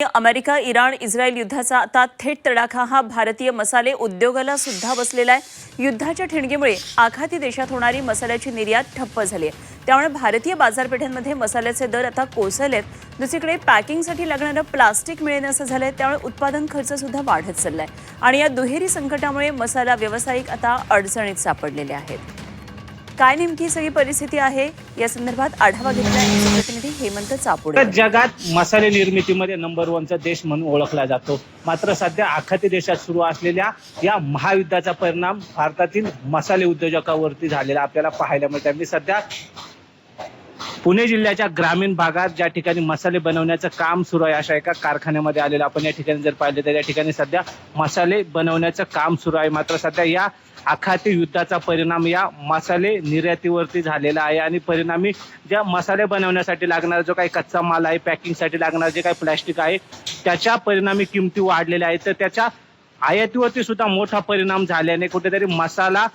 America Iran Israel युद्धाचा आता थेट तडाखा हा भारतीय मसाले उद्योगाला सुद्धा बसलेला आहे। युद्धाच्या ठिणगीमुळे आखाती देशात होणारी मसाल्याची निर्यात ठप्प झाली आहे। त्यामुळे भारतीय बाजारपेठांमध्ये मसाल्याचे दर आता कोसळलेत। दुसरीकडे पॅकिंगसाठी लागणारं प्लास्टिक मिळेनासं झालंय, त्यामुळे उत्पादन खर्च सुद्धा वाढत चाललाय आणि या दुहेरी संकटामुळे मसाला व्यावसायिक आता अडचणीत सापडलेले आहेत। काय नेमकी सगळी परिस्थिती आहे या संदर्भात आढावा घेतला प्रतिनिधी हेमंत चापुडे। जगात मसाले निर्मितीमध्ये नंबर 1चा देश म्हणून ओळखला जातो। मात्र सध्या आखाती देशात सुरू असलेल्या या महायुद्धाचा परिणाम भारतातील मसाले उद्योजकांवरती झालेला आपल्याला पाहायला मिळतो। मी सध्या पुणे जिल्ह्याच्या ग्रामीण भागात ज्या ठिकाणी मसाले बनवण्याचं काम सुरू आहे अशा एका कारखान्यामध्ये आलेलं आपण या ठिकाणी जर पाहिले तर या ठिकाणी सध्या मसाले बनवण्याचं काम सुरू आहे। मात्र सध्या या आखाती युद्धाचा परिणाम या मसाले निर्यातीवरती झालेला आहे आणि परिणामी ज्या मसाले बनवण्यासाठी लागणारा जो काही कच्चा माल आहे, पॅकिंगसाठी लागणारे जे काही प्लॅस्टिक आहे त्याच्या परिणामी किमती वाढलेल्या आहेत। तर त्याच्या आयातीवरती सुद्धा मोठा परिणाम झाल्याने कुठेतरी मसाला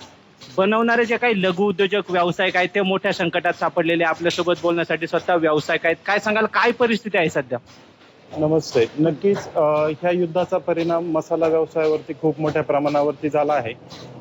बनवणारे जे काही लघु उद्योजक व्यावसायिक आहेत ते मोठ्या संकटात सापडलेले। आपल्यासोबत बोलण्यासाठी स्वतः व्यावसायिक आहेत। काय सांगाल, काय परिस्थिती आहे सध्या? नमस्ते। नक्कीच ह्या युद्धाचा परिणाम मसाला व्यवसायावरती खूप मोठ्या प्रमाणावरती झाला आहे।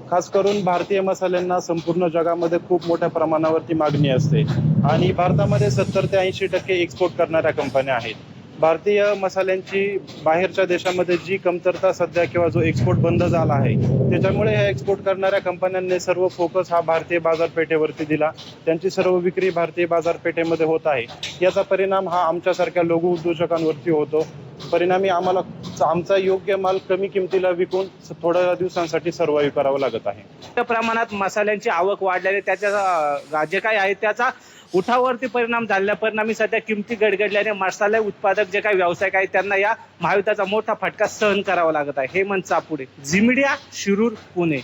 खास करून भारतीय मसाल्यांना संपूर्ण जगामध्ये खूप मोठ्या प्रमाणावरती मागणी असते आणि भारतामध्ये 70 ते 80% एक्सपोर्ट करणाऱ्या कंपन्या आहेत। भारतीय मसाल्यांची बाहेरच्या देशामध्ये जी कमतरता सध्या किंवा जो एक्सपोर्ट बंद झाला आहे त्याच्यामुळे ह्या एक्सपोर्ट करणाऱ्या कंपन्यांनी सर्व फोकस हा भारतीय बाजारपेठेवरती दिला। त्यांची सर्व विक्री भारतीय बाजारपेठेमध्ये होत आहे। याचा परिणाम हा आमच्यासारख्या लघु उद्योजकांवरती होतो। परिणामी आम्हाला आमचा योग्य माल कमी किमतीला विकून थोड्या दिवसांसाठी सर्वाइव्ह करावं लागत आहे। त्या प्रमाणात मसाल्यांची आवक वाढल्याने त्याच्या जे काही आहे त्याचा उठावावरती परिणाम झालेल्या परिणामी सध्या किमती गडगडल्याने मसाले उत्पादक जे काही व्यावसायिक आहेत त्यांना या महायुद्धाचा मोठा फटका सहन करावा लागत आहे। हेमंत चापुडे, झी मीडिया, शिरूर, पुणे।